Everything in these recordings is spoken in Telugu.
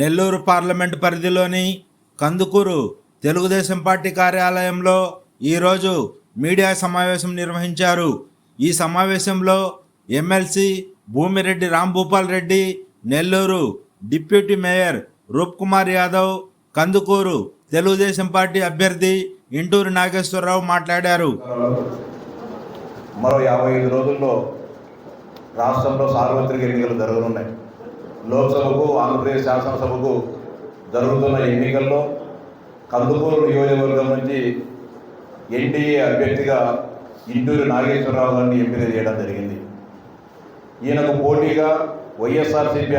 నెల్లూరు పార్లమెంటు పరిధిలోని కందుకూరు తెలుగుదేశం పార్టీ కార్యాలయంలో ఈరోజు మీడియా సమావేశం నిర్వహించారు. ఈ సమావేశంలో MLC Bhumireddy Rambhupal Reddy, Nellore deputy mayor Roop Kumar Yadav, Kandukur Telugu Desam party అభ్యర్థి ఇంటూరు నాగేశ్వరరావు మాట్లాడారు. మరో 55 రోజుల్లో రాష్ట్రంలో సార్వత్రిక ఎన్నికలు జరగనున్నాయి. లోక్సభకు, ఆంధ్రప్రదేశ్ శాసనసభకు జరుగుతున్న ఎన్నికల్లో కందుకూరు నియోజకవర్గం నుంచి ఎన్డీఏ అభ్యర్థిగా ఇంటూరు నాగేశ్వరరావు గారిని ఎంపిక చేయడం జరిగింది. ఈయనకు పోటీగా వైఎస్ఆర్సీపీ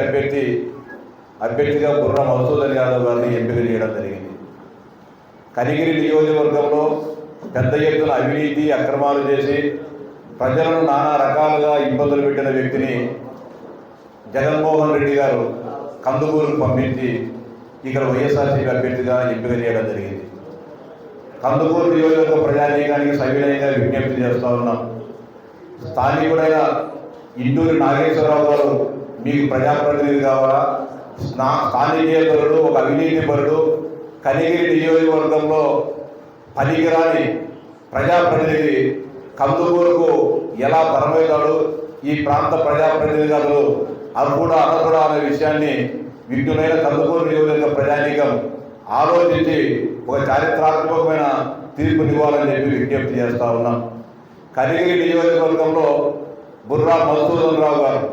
అభ్యర్థిగా బుర్రా మధుసూదన్ యాదవ్ గారిని ఎంపిక చేయడం జరిగింది. కనిగిరి నియోజకవర్గంలో పెద్ద ఎత్తున అవినీతి అక్రమాలు చేసి ప్రజలను నానా రకాలుగా ఇబ్బందులు పెట్టిన వ్యక్తిని జగన్మోహన్ రెడ్డి గారు కందుకూరుకు పంపించి ఇక్కడ వైఎస్ఆర్సీపీ అభ్యర్థిగా ఎంపిక చేయడం జరిగింది. కందుకూరు నియోజకవర్గ ప్రజానీకానికి సవినయంగా విజ్ఞప్తి చేస్తూ ఉన్నాం. స్థానికుడైన ఇంటూరి నాగేశ్వరరావు గారు మీకు ప్రజాప్రతినిధి కావాలా? స్థానికేతరుడు, ఒక అవినీతిపరుడు, కనిగిరి నియోజకవర్గంలో పనికిరాని ప్రజాప్రతినిధి కందుకూరుకు ఎలా తరమవుతాడు? ఈ ప్రాంత ప్రజాప్రతినిధి గారు అర్హుడా అనర్హుడా అనే విషయాన్ని విజ్ఞులైన కందుకూరు నియోజకవర్గ ప్రజానీకం ఆలోచించి ఒక చారిత్రాత్మకమైన తీర్పునివ్వాలని చెప్పి విజ్ఞప్తి చేస్తూ ఉన్నాం. కనిగిరి నియోజకవర్గంలో బుర్రా మధుసూదన్ రావు గారు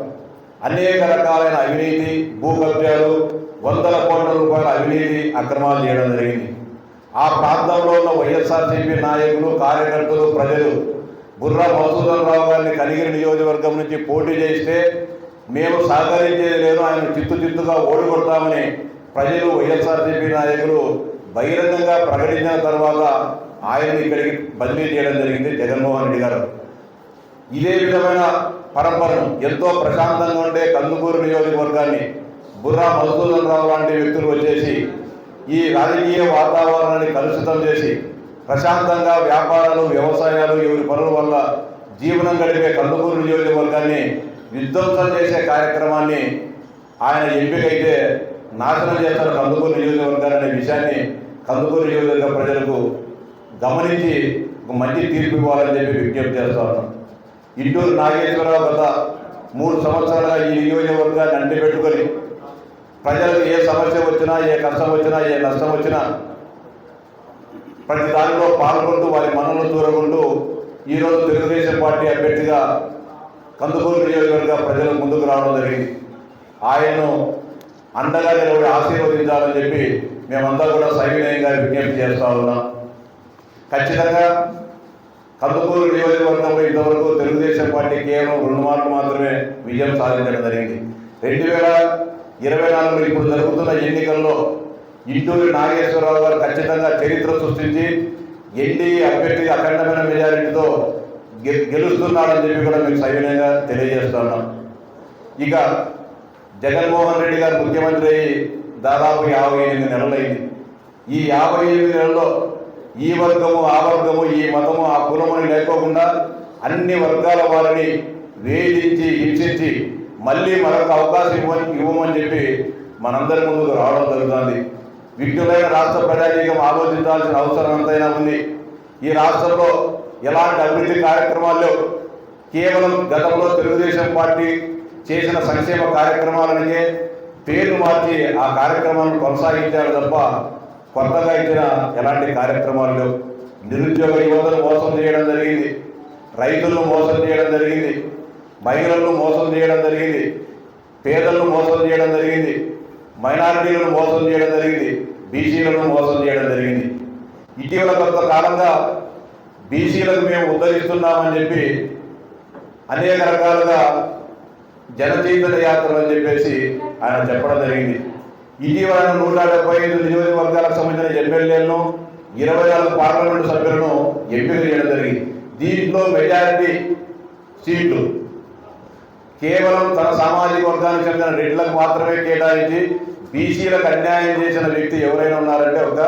అనేక రకాలైన అవినీతి, భూ కబ్జాలు, వందల కోట్ల రూపాయల అవినీతి అక్రమాలు చేయడం జరిగింది. ఆ ప్రాంతంలో ఉన్న వైఎస్ఆర్సీపీ నాయకులు, కార్యకర్తలు, ప్రజలు బుర్రా మధుసూదన్ రావు గారిని కనిగిరి నియోజకవర్గం నుంచి పోటీ చేస్తే మేము సహకరించేది లేదు, ఆయన చిత్తుగా ఓడికొడతామని ప్రజలు, వైఎస్ఆర్సీపీ నాయకులు బహిరంగంగా ప్రకటించిన తర్వాత ఆయన్ని ఇక్కడికి బదిలీ చేయడం జరిగింది జగన్మోహన్ రెడ్డి గారు. ఇదే విధమైన పరంపరను ఎంతో ప్రశాంతంగా ఉండే కందుకూరు నియోజకవర్గాన్ని బుర్రా మధుసూదన్ రావు లాంటి వ్యక్తులు వచ్చేసి ఈ రాజకీయ వాతావరణాన్ని కలుషితం చేసి ప్రశాంతంగా వ్యాపారాలు, వ్యవసాయాలు, ఎవరి పనుల వల్ల జీవనం గడిపే కందుకూరు నియోజకవర్గాన్ని విధ్వంసం చేసే కార్యక్రమాన్ని ఆయన ఎంపికైతే నాశనం చేస్తారు కందుకూరు నియోజకవర్గాన్ని అనే విషయాన్ని కందుకూరు నియోజకవర్గ ప్రజలకు గమనించి ఒక మంచి తీర్పు ఇవ్వాలని చెప్పి విజ్ఞప్తి చేస్తా ఉన్నాం. ఇంటూరు నాగేశ్వరరావు గత 3 సంవత్సరాలుగా ఈ నియోజకవర్గాన్ని అంటిపెట్టుకొని ప్రజలకు ఏ సమస్య వచ్చినా, ఏ కష్టం వచ్చినా, ఏ నష్టం వచ్చినా ప్రతి దానిలో పాల్గొంటూ వారి మనల్ని చూరగొంటూ ఈరోజు తెలుగుదేశం పార్టీ అభ్యర్థిగా కందుకూరు నియోజకవర్గ ప్రజలకు ముందుకు రావడం జరిగింది. ఆయన్ను అండగా నిలబడి ఆశీర్వదించాలని చెప్పి మేమంతా కూడా సవినయంగా విజ్ఞప్తి చేస్తూ ఉన్నాం. ఖచ్చితంగా కందుకూరు నియోజకవర్గంలో ఇంతవరకు తెలుగుదేశం పార్టీ కేవలం 2 మార్లు మాత్రమే విజయం సాధించడం జరిగింది. 2024 ఇప్పుడు జరుగుతున్న ఎన్నికల్లో ఇంటూరి నాగేశ్వరరావు గారు ఖచ్చితంగా చరిత్ర సృష్టించి ఎన్డీఏ అభ్యర్థిగా అఖండమైన మెజారిటీతో గెలుస్తున్నాడని చెప్పి కూడా మీకు సవినయంగా తెలియజేస్తున్నాం. ఇక జగన్మోహన్ రెడ్డి గారు ముఖ్యమంత్రి అయ్యి దాదాపు 58 నెలలైంది. ఈ 58 నెలల్లో ఈ వర్గము, ఆ వర్గము, ఈ మతము, ఆ కులమని లేకోకుండా అన్ని వర్గాల వారిని వేధించి, హింసించి మళ్ళీ మరొక అవకాశం ఇవ్వమని చెప్పి మనందరి ముందుకు రావడం జరుగుతుంది. విజ్ఞులైన రాష్ట్ర ప్రజానీకం ఆలోచించాల్సిన అవసరం ఎంతైనా ఉంది. ఈ రాష్ట్రంలో ఎలాంటి అభివృద్ధి కార్యక్రమాల్లో కేవలం గతంలో తెలుగుదేశం పార్టీ చేసిన సంక్షేమ కార్యక్రమాలనే పేరు మార్చి ఆ కార్యక్రమాలను కొనసాగించారు తప్ప కొత్తగా ఇచ్చిన ఎలాంటి కార్యక్రమాలు లేవు. నిరుద్యోగ యువతను మోసం చేయడం జరిగింది, రైతులను మోసం చేయడం జరిగింది, మహిళలను మోసం చేయడం జరిగింది, పేదలను మోసం చేయడం జరిగింది, మైనారిటీలను మోసం చేయడం జరిగింది, బీసీలను మోసం చేయడం జరిగింది. ఇటీవల కొంతకాలంగా బీసీలకు మేము ఉద్ధరిస్తున్నామని చెప్పి అనేక రకాలుగా జనచైతన్య యాత్రలు అని చెప్పేసి ఆయన చెప్పడం జరిగింది. ఇటీవల 175 నియోజకవర్గాలకు సంబంధించిన ఎమ్మెల్యేలను, 24 పార్లమెంటు సభ్యులను ఎంపిక చేయడం జరిగింది. దీంట్లో మెజారిటీ సీట్లు కేవలం తన సామాజిక వర్గానికి చెందిన రెడ్లకు మాత్రమే కేటాయించి బీసీలకు అన్యాయం చేసిన వ్యక్తి ఎవరైనా ఉన్నారంటే ఒక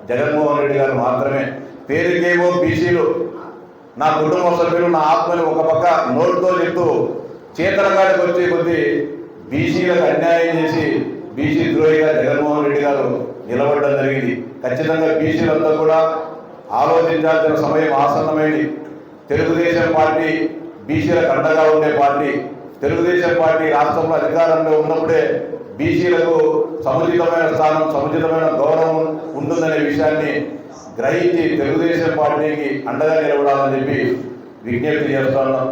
జగన్మోహన్ రెడ్డి గారు మాత్రమే. పేరుకేమో బీసీలు, నా కుటుంబ సభ్యులు, నా ఆత్మని ఒక పక్క నోటుతో చెప్తూ చేతలకాడికి వచ్చే కొద్దీ బీసీలకు అన్యాయం చేసి బీసీ ద్రోహిగా జగన్మోహన్ రెడ్డి గారు నిలబడడం జరిగింది. ఖచ్చితంగా బీసీలంతా కూడా ఆలోచించాల్సిన సమయం ఆసన్నమైంది. తెలుగుదేశం పార్టీ బీసీలకు అండగా ఉండే పార్టీ. తెలుగుదేశం పార్టీ రాష్ట్రంలో అధికారంలో ఉన్నప్పుడే బీసీలకు సముచితమైన స్థానం, సముచితమైన గౌరవం ఉంటుందనే విషయాన్ని గ్రహించి తెలుగుదేశం పార్టీకి అండగా నిలబడాలని చెప్పి విజ్ఞప్తి చేస్తున్నాం.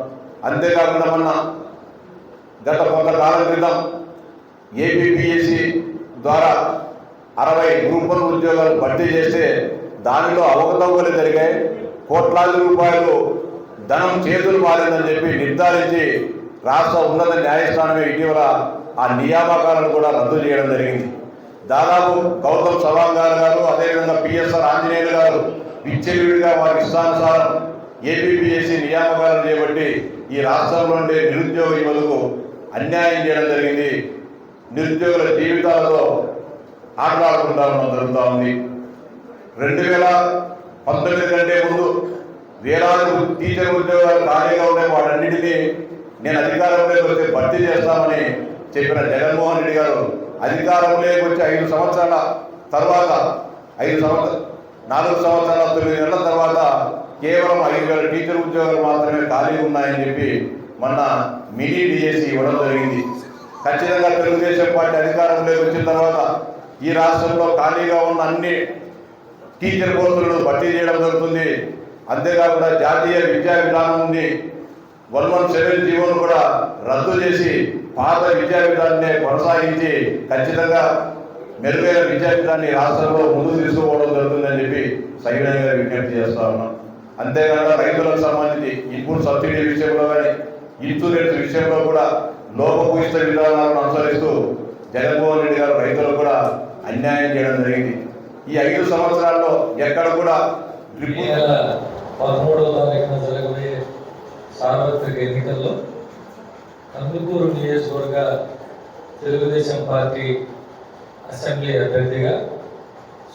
అంతేకాకుండా మొన్న గత కొంతకాలం క్రితం ఏపీపీఎస్సీ ద్వారా 60 గ్రూప్ 1 ఉద్యోగాలు భర్తీ చేస్తే దానిలో అవకతవకలు జరిగాయి. కోట్లాది రూపాయలు ధనం చేతులు మారిందని చెప్పి నిర్ధారించి రాష్ట్ర ఉన్నత న్యాయస్థానమే ఇటీవల ఆ నియామకాలను కూడా రద్దు చేయడం జరిగింది. దాదాపు గౌతమ్ సవాంగార్ గారు, అదేవిధంగా పిఎస్ఆర్ ఆంజనేయులు గారు విచ్చలవిడిగా వారి ఇష్టానుసారం ఏపీపీఎస్సీ నియామకాలను చేపట్టి ఈ రాష్ట్రంలో ఉండే నిరుద్యోగ యువతకు అన్యాయం చేయడం జరిగింది. నిరుద్యోగుల జీవితాలతో ఆటలాడుకుంటా జరుగుతూ ఉంది. 2019 కంటే ముందు వేలాది టీచర్ ఉద్యోగాలు ఖాళీగా ఉండే వాటన్నిటినీ నేను అధికారంలోకి వస్తే భర్తీ చేస్తామని చెప్పిన జగన్మోహన్ రెడ్డి గారు అధికారంలోకి వచ్చి 5 సంవత్సరాల తర్వాత 4 సంవత్సరాల 9 నెలల తర్వాత కేవలం 5,000 టీచర్ ఉద్యోగాలు మాత్రమే ఖాళీ ఉన్నాయని చెప్పి మొన్న మినీ డిఎస్సి ఇవ్వడం జరిగింది. ఖచ్చితంగా తెలుగుదేశం పార్టీ అధికారంలోకి వచ్చిన తర్వాత ఈ రాష్ట్రంలో ఖాళీగా ఉన్న అన్ని టీచర్ పోస్టులను భర్తీ చేయడం జరుగుతుంది. అంతేకాకుండా జాతీయ విద్యా విధానం ఉంది 117 జీవోను కూడా రద్దు చేసి పాత విద్యా విధానాన్ని కొనసాగించి ఖచ్చితంగా మెరుగైన విద్యా విధానాన్ని రాష్ట్రంలో ముందుకు తీసుకుపోవడం జరుగుతుందని చెప్పి సవినయంగా విజ్ఞప్తి చేస్తా ఉన్నాం. అంతేకాకుండా రైతులకు సంబంధించి ఇన్పుట్ సబ్సిడీ విషయంలో కానీ ఇన్సూరెన్స్ విషయంలో కూడా లోపభూయిష్ట విధానాలను అనుసరిస్తూ జగన్మోహన్ రెడ్డి గారు రైతులకు కూడా అన్యాయం చేయడం జరిగింది. ఈ 5 సంవత్సరాల్లో ఎక్కడ కూడా 13వ తారీఖున జరగబోయే సార్వత్రిక ఎన్నికల్లో కందుకూరు నియోజకవర్గ తెలుగుదేశం పార్టీ అసెంబ్లీ అభ్యర్థిగా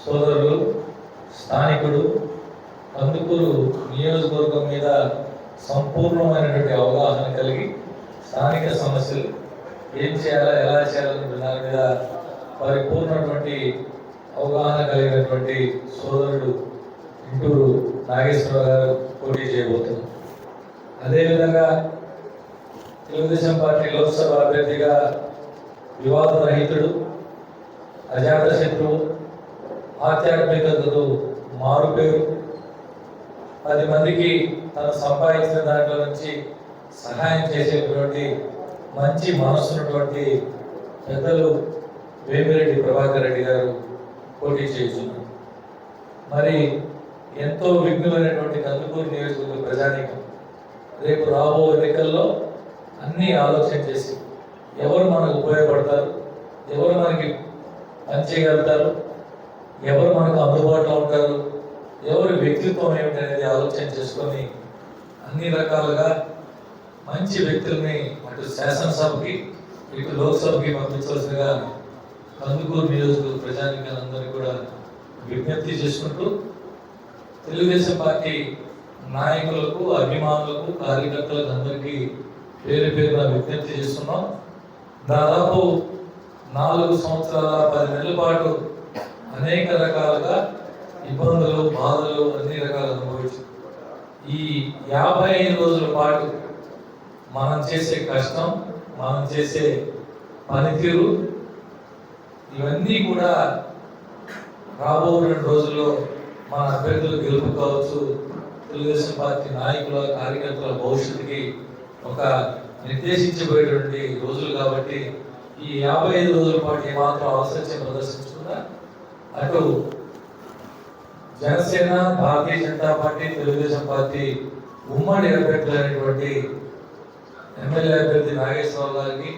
సోదరులు స్థానికుడు కందుకూరు నియోజకవర్గం మీద సంపూర్ణమైనటువంటి అవగాహన కలిగి స్థానిక సమస్యలు ఏం చేయాలా, ఎలా చేయాలనే దాని మీద పరిపూర్ణటువంటి అవగాహన కలిగినటువంటి సోదరుడు ఇంటూరు నాగేశ్వరరావు గారు పోటీ చేయబోతున్నారు. అదేవిధంగా తెలుగుదేశం పార్టీ లోక్సభ అభ్యర్థిగా వివాదరహితుడు, అజాత శత్రువు, ఆధ్యాత్మికతకు మారుపేరు, 10 మందికి తను సంపాదించిన దాంట్లో నుంచి సహాయం చేసేటువంటి మంచి మనసున్నటువంటి పెద్దలు వేమిరెడ్డి ప్రభాకర్ రెడ్డి గారు పోటీ చేస్తున్నారు. మరి ఎంతో విఘ్నులైనటువంటి కందుకూరు నియోజకవర్గ ప్రజానీకం రేపు రాబో ఎన్నికల్లో అన్నీ ఆలోచన చేసి ఎవరు మనకు ఉపయోగపడతారు, ఎవరు మనకి పనిచేయగలుగుతారు, ఎవరు మనకు అందుబాటులో ఉంటారు, ఎవరి వ్యక్తిత్వం ఏమిటి అనేది ఆలోచన చేసుకొని అన్ని రకాలుగా మంచి వ్యక్తుల్ని అటు శాసనసభకి ఇటు లోక్సభకి పంపించవలసిందిగా కందుకూరు నియోజకవర్గ ప్రజానీకాలందరినీ కూడా విజ్ఞప్తి చేసుకుంటూ తెలుగుదేశం పార్టీ నాయకులకు, అభిమానులకు, కార్యకర్తలకు అందరికీ పేరు పేరున విజ్ఞప్తి చేస్తున్నాం. దాదాపు 4 సంవత్సరాల 10 నెలల పాటు అనేక రకాలుగా ఇబ్బందులు, బాధలు అన్ని రకాలు అనుభవించాం. ఈ 55 రోజుల పాటు మనం చేసే కష్టం, మనం చేసే పనితీరు ఇవన్నీ కూడా రాబోయే రోజుల్లో మన అభ్యర్థులు గెలుపు కావచ్చు, తెలుగుదేశం పార్టీ నాయకుల, కార్యకర్తల భవిష్యత్తుకి ఒక నిర్దేశించబడేటువంటి రోజులు కాబట్టి ఈ 55 రోజుల పాటు ఏమాత్రం ఆసక్తి ప్రదర్శించకుండా అటు జనసేన, భారతీయ జనతా పార్టీ, తెలుగుదేశం పార్టీ ఉమ్మడి అభ్యర్థులైనటువంటి ఎమ్మెల్యే అభ్యర్థి నాగేశ్వరరావు గారికి,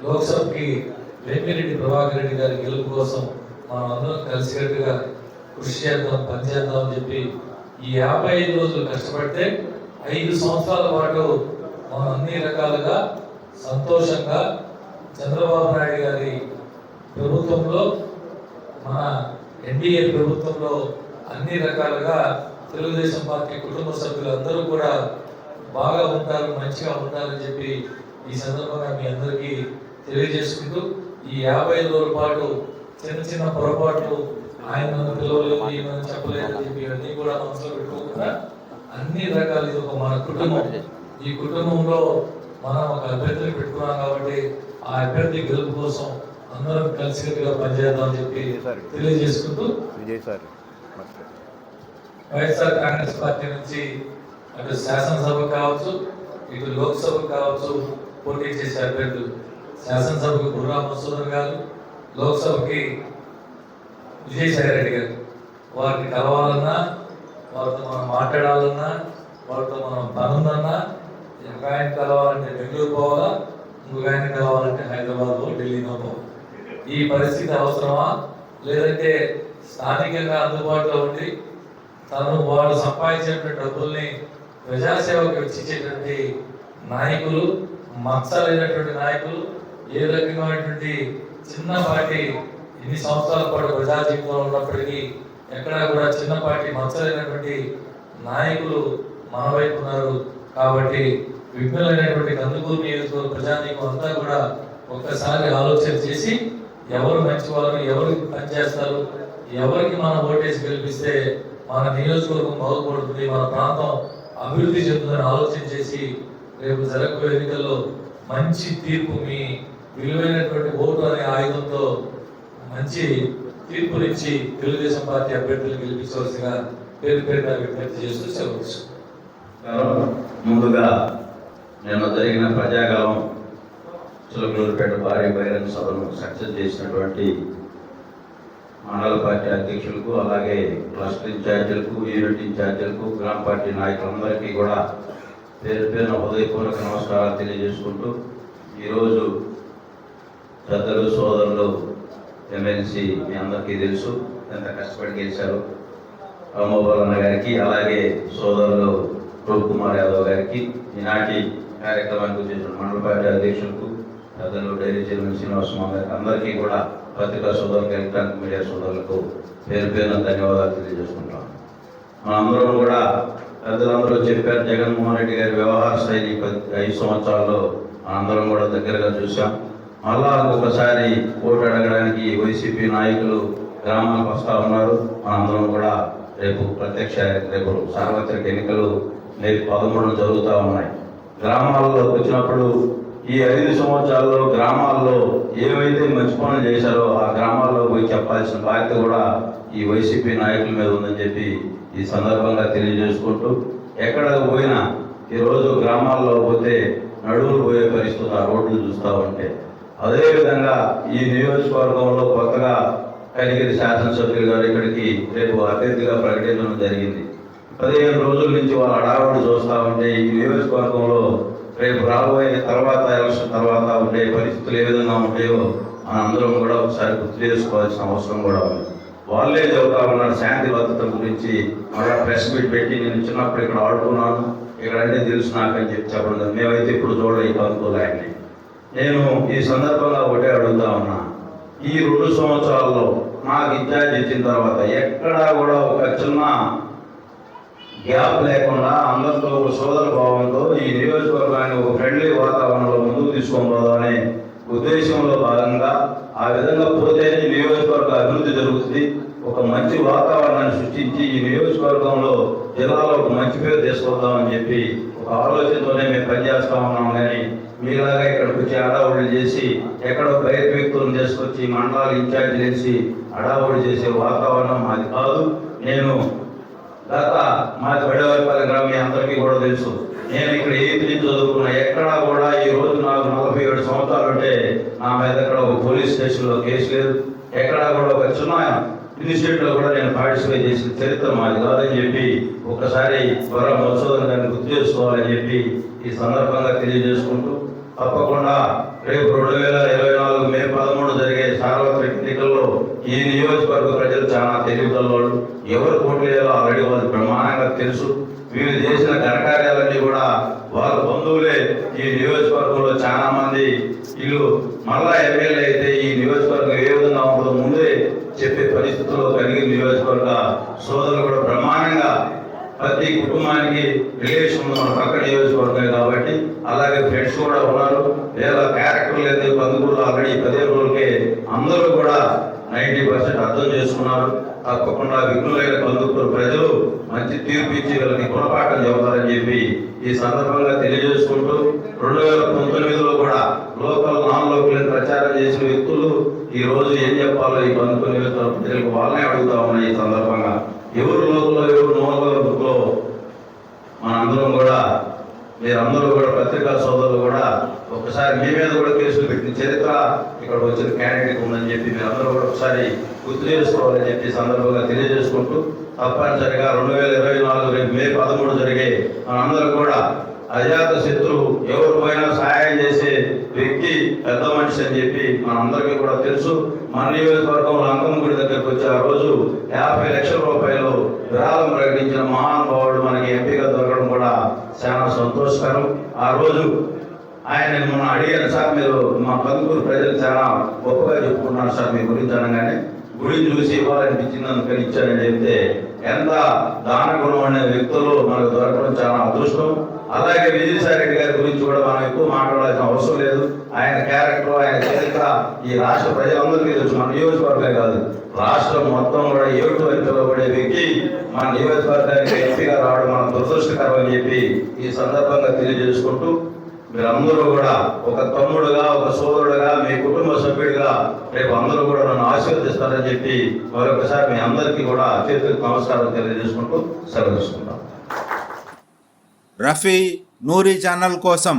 లోక్సభకి వేమిరెడ్డి ప్రభాకర్ రెడ్డి గారి గెలుపు కోసం మనం అందరం కలిసికట్టుగా కృషి చేద్దాం, పనిచేద్దాం అని చెప్పి ఈ 55 రోజులు కష్టపడితే 5 సంవత్సరాల పాటు మనం అన్ని రకాలుగా సంతోషంగా చంద్రబాబు నాయుడు గారి ప్రభుత్వంలో, మన ఎన్డీఏ ప్రభుత్వంలో అన్ని రకాలుగా తెలుగుదేశం పార్టీ కుటుంబ సభ్యులందరూ కూడా బాగా ఉంటారు, మంచిగా ఉంటారని చెప్పి ఈ సందర్భంగా మీ అందరికీ తెలియజేసుకుంటూ ఈ 50 రోజుల పాటు చిన్న చిన్న పొరపాట్లు ఆయన నన్ను పిలవలేదు ఈయన చెప్పలేదు అని చెప్పి ఇవన్నీ కూడా మనసులో పెట్టుకోకుండా అన్ని రకాలు ఇది ఒక మన కుటుంబం. ఈ కుటుంబంలో మనం ఒక అభ్యర్థిని పెట్టుకున్నాం కాబట్టి ఆ అభ్యర్థి గెలుపు కోసం అందరం కలిసికట్టుగా పనిచేద్దామని చెప్పి తెలియజేసుకుంటూ వైఎస్ఆర్ కాంగ్రెస్ పార్టీ నుంచి అటు శాసనసభ కావచ్చు ఇటు లోక్సభ కావచ్చు పోటీ చేసే అభ్యర్థులు, శాసనసభకు బుర్రా మసూదన్ గారు, లోక్సభకి విజయసాయి రెడ్డి గారు, వారిని కలవాలన్నా వారితో మనం మాట్లాడాలన్నా వారితో మనం పనుందన్నా ఒక ఆయన కలవాలంటే బెంగళూరు పోవాలా, ఇంకొక ఆయన కలవాలంటే హైదరాబాద్ ఢిల్లీలో పోవాలి. ఈ పరిస్థితి అవసరమా? లేదంటే స్థానికంగా అందుబాటులో ఉండి వాళ్ళు సంపాదించేటువంటి డబ్బుల్ని ప్రజాసేవకు వెచ్చించేటువంటి నాయకులు, మత్సరైనటువంటి నాయకులు, ఏ రకమైనటువంటి చిన్నపాటి ఇన్ని సంవత్సరాల పాటు ప్రజా జీవితంలో ఉన్నప్పటికీ ఎక్కడా కూడా చిన్నపాటి మత్సరైనటువంటి నాయకులు మన వైపు ఉన్నారు. కాబట్టి విఘ్నులైనటువంటి కందుకూరు నియోజకవర్గ ప్రజానీకం అంతా కూడా ఒక్కసారి ఆలోచన చేసి ఎవరు మంచివారు, ఎవరు పనిచేస్తారు, ఎవరికి మనం ఓటేసి గెలిపిస్తే మన నియోజకవర్గం బాగుపడుతుంది, మన ప్రాంతం అభివృద్ధి చెందుతుందని ఆలోచన చేసి రేపు జరగబోయే ఎన్నికల్లో మంచి తీర్పు, మీ విలువైనటువంటి ఓటు అనే ఆయుధంతో మంచి తీర్పునిచ్చి తెలుగుదేశం పార్టీ అభ్యర్థులు గెలిపించవలసిగా పేరు పేరుగా విజ్ఞప్తి చేస్తూ సెలవు. ముందుగా నిన్న జరిగిన ప్రజాగలం చిలకలూరుపేట భారీ బహిరంగ సభను సక్సెస్ చేసినటువంటి మండల పార్టీ అధ్యక్షులకు, అలాగే క్లస్టర్ ఇన్ఛార్జీలకు, యూనిట్ ఇన్ఛార్జీలకు, గ్రామ పార్టీ నాయకులందరికీ కూడా పేరు పేరున హృదయపూర్వక నమస్కారాలు తెలియజేసుకుంటూ, ఈరోజు పెద్దలు సోదరులు ఎమ్మెల్సీ మీ అందరికీ తెలుసు ఎంత కష్టపడి గెలిచారు. రామోబాల్ అన్న గారికి, అలాగే సోదరులు రూప్ కుమార్ యాదవ్ గారికి, ఈనాటి కార్యక్రమానికి వచ్చేసిన మండల పార్టీ అధ్యక్షులకు, పెద్దలు డైరీ చైర్మన్ శ్రీనివాసరావు గారికి, అందరికీ కూడా పత్రికా సోదరులకు, ఎలక్ట్రానిక్ మీడియా సోదరులకు పేరు పేరున ధన్యవాదాలు తెలియజేసుకుంటాం. మనందరం కూడా పెద్దలందరూ చెప్పారు, జగన్మోహన్ రెడ్డి గారి వ్యవహార శైలి 5 సంవత్సరాల్లో మనందరం కూడా దగ్గరగా చూసాం. మళ్ళా ఒకసారి ఓటు అడగడానికి వైసీపీ నాయకులు గ్రామాలకు వస్తూ ఉన్నారు. మనందరం కూడా రేపు సార్వత్రిక ఎన్నికలు రేపు 13 జరుగుతూ ఉన్నాయి. గ్రామాల్లో వచ్చినప్పుడు ఈ 5 సంవత్సరాల్లో గ్రామాల్లో ఏవైతే మంచి పనులు చేశారో ఆ గ్రామాల్లో పోయి చెప్పాల్సిన బాధ్యత కూడా ఈ వైసీపీ నాయకుల మీద ఉందని చెప్పి ఈ సందర్భంగా తెలియజేసుకుంటూ, ఎక్కడ పోయినా ఈరోజు గ్రామాల్లో పోతే నడువులు పోయే పరిస్థితులు ఆ రోడ్లు చూస్తూ ఉంటే, అదేవిధంగా ఈ నియోజకవర్గంలో కొత్తగా కనిగిరి శాసనసభ్యులు గారు ఇక్కడికి రేపు అభ్యర్థిగా ప్రకటించడం జరిగింది. 15 రోజుల నుంచి వాళ్ళు హడావుడి చూస్తూ ఉంటే ఈ నియోజకవర్గంలో రేపు రాబోయే ఎలక్షన్ తర్వాత ఉండే పరిస్థితులు ఏ విధంగా ఉంటాయో అందరం కూడా ఒకసారి గుర్తు చేసుకోవాల్సిన అవసరం కూడా ఉంది. వాళ్ళే చెబుతా ఉన్నారు శాంతి భద్రత గురించి. మళ్ళీ ప్రెస్ మీట్ పెట్టి నేను చిన్నప్పుడు ఇక్కడ ఆడుకున్నాను, ఇక్కడ అన్నీ తెలుసు నాకని చెప్పడం, మేమైతే ఇప్పుడు చూడలేదు అనుకోలేని. నేను ఈ సందర్భంగా ఒకటే అడుగుతా ఉన్నా, ఈ 2 సంవత్సరాల్లో నాకు ఇన్ఛార్జ్ ఇచ్చిన తర్వాత ఎక్కడా కూడా ఒక చిన్న గ్యాప్ లేకుండా అందరితో ఒక సోదర భావంతో ఈ నియోజకవర్గాన్ని ఒక ఫ్రెండ్లీ వాతావరణంలో ముందుకు తీసుకొని పోదామనే ఉద్దేశంలో భాగంగా ఆ విధంగా పోతేనే ఈ నియోజకవర్గ అభివృద్ధి జరుగుతుంది. ఒక మంచి వాతావరణాన్ని సృష్టించి ఈ నియోజకవర్గంలో జిల్లాలో ఒక మంచి పేరు తీసుకొద్దామని చెప్పి ఒక ఆలోచనతోనే మేము పనిచేస్తా ఉన్నాం. కానీ మీలాగా ఇక్కడికి వచ్చి అడావుడి చేసి ఎక్కడో బయట వ్యక్తులను తీసుకొచ్చి మండలాలు ఇన్ఛార్జ్ చేసి అడావుడి చేసే వాతావరణం అది కాదు. నేను గత మాది బడివారిపల్లి గ్రామీ అందరికీ కూడా తెలుసు, నేను ఇక్కడ 8th నుంచి చదువుకున్నా. ఎక్కడా కూడా ఈ రోజు నాకు 47 సంవత్సరాలు ఉంటే నా మీద ఎక్కడ ఒక పోలీస్ స్టేషన్లో కేసు లేదు. ఎక్కడా కూడా ఒక చిన్న ఇన్స్టిట్యూట్లో కూడా నేను పార్టిసిపేట్ చేసిన చరిత్ర మాది కాదని చెప్పి ఒకసారి త్వరగా మధుసూదన్ గారిని గుర్తు చేసుకోవాలని చెప్పి ఈ సందర్భంగా తెలియజేసుకుంటూ, తప్పకుండా రేపు 2024 మే 13 జరిగే సార్వత్రిక ఎన్నికల్లో ఈ నియోజకవర్గ ప్రజలు చాలా తెలివిగలవాళ్ళు. ఎవరు పోటీ చేయాలో ఆల్రెడీ వాళ్ళు బ్రహ్మాండంగా తెలుసు. వీళ్ళు చేసిన ఘనకార్యాలన్నీ కూడా వాళ్ళ బంధువులే ఈ నియోజకవర్గంలో చాలా మంది వీళ్ళు మళ్ళా ఎమ్మెల్యే అయితే ఈ నియోజకవర్గం ఏ విధంగా ఉంటుందో ముందే చెప్పే పరిస్థితుల్లో కలిగిన నియోజకవర్గ సోదరులు కూడా బ్రహ్మాండంగా ప్రతి ప్రతి కుటుంబానికి రిలేషన్ ఉంది, మన పక్క నియోజకవర్గం కాబట్టి. అలాగే ఫ్రెండ్స్ కూడా ఉన్నారు. వీళ్ళ క్యారెక్టర్ లేదు కందుకూరులో ఆల్రెడీ 15 రోజులకే అందరూ కూడా 90% అర్థం చేసుకున్నారు. తప్పకుండా విఘ్నులైన కందుకూరు ప్రజలు మంచి తీర్పు ఇచ్చి వీళ్ళకి గుణపాఠం చెబుతారని చెప్పి ఈ సందర్భంగా తెలియజేసుకుంటూ 2019లో కూడా లోకల్ నాన్ లోకల్ ప్రచారం చేసిన వ్యక్తులు ఈ రోజు ఏం చెప్పాలో ఈ కందుకూరు నియోజకవర్గ ప్రజలకు వాళ్ళనే అడుగుతా ఉన్నాయి. ఈ సందర్భంగా ఎవరు లోకల్లో ఎవరు నోకల్లో మనందరం కూడా మీరందరూ కూడా పత్రికా సోదరులు కూడా ఒకసారి మీ మీద కూడా కేసులు పెట్టిన చరిత్ర ఇక్కడ వచ్చిన క్యాండిడేట్ ఉందని చెప్పి మీరందరూ కూడా ఒకసారి గుర్తు చేసుకోవాలని చెప్పి సందర్భంగా తెలియజేసుకుంటూ తప్పనిసరిగా 2024 రేపు మే 13 జరిగే మనందరూ కూడా అజాత శత్రువు ఎవరు పోయినా సహాయం చేసే వ్యక్తి పెద్ద మనిషి అని చెప్పి మనందరికీ కూడా తెలుసు. మన నియోజకవర్గంలో అంకమ్మగుడి దగ్గరికి వచ్చి ఆ రోజు 50 లక్షల రూపాయలు విరాళం ప్రకటించిన మహానుభావుడు మనకి ఎంపీగా దొరకడం కూడా చాలా సంతోషకరం. ఆ రోజు ఆయన మొన్న అడిగాను, సార్ మీరు మా కందుకూరు ప్రజలు చాలా గొప్పగా చెప్పుకున్నారు సార్ మీ గురించి అనగానే, గుడిని చూసి ఇవ్వాలనిపించింది అందుకని ఇచ్చానని చెప్తే ఎంత దాన గుణం అనే వ్యక్తులు మనకు దొరకడం చాలా అదృష్టం. అలాగే విజయసాయి రెడ్డి గారి గురించి కూడా మనం ఎక్కువ మాట్లాడాల్సిన అవసరం లేదు. ఆయన క్యారెక్టర్, ఆయన చరిత్ర ఈ రాష్ట్ర ప్రజలందరికీ తెలుసు. మన నియోజకవర్గం కాదు, రాష్ట్రం మొత్తం కూడా ఏడు అని పిలువబడే వ్యక్తి మన నియోజకవర్గానికి ఎంపీగా రావడం మన దురదృష్టకరం అని చెప్పి ఈ సందర్భంగా తెలియజేసుకుంటూ మీరందరూ కూడా ఒక తమ్ముడుగా, ఒక సోదరుడుగా, మీ కుటుంబ సభ్యుడిగా రేపు అందరూ కూడా నన్ను ఆశీర్వదిస్తారని చెప్పి మరొకసారి మీ అందరికీ కూడా చేతులకు నమస్కారం తెలియజేసుకుంటూ సెలవు తీసుకుంటాం. రఫీ నూరి ఛానల్ కోసం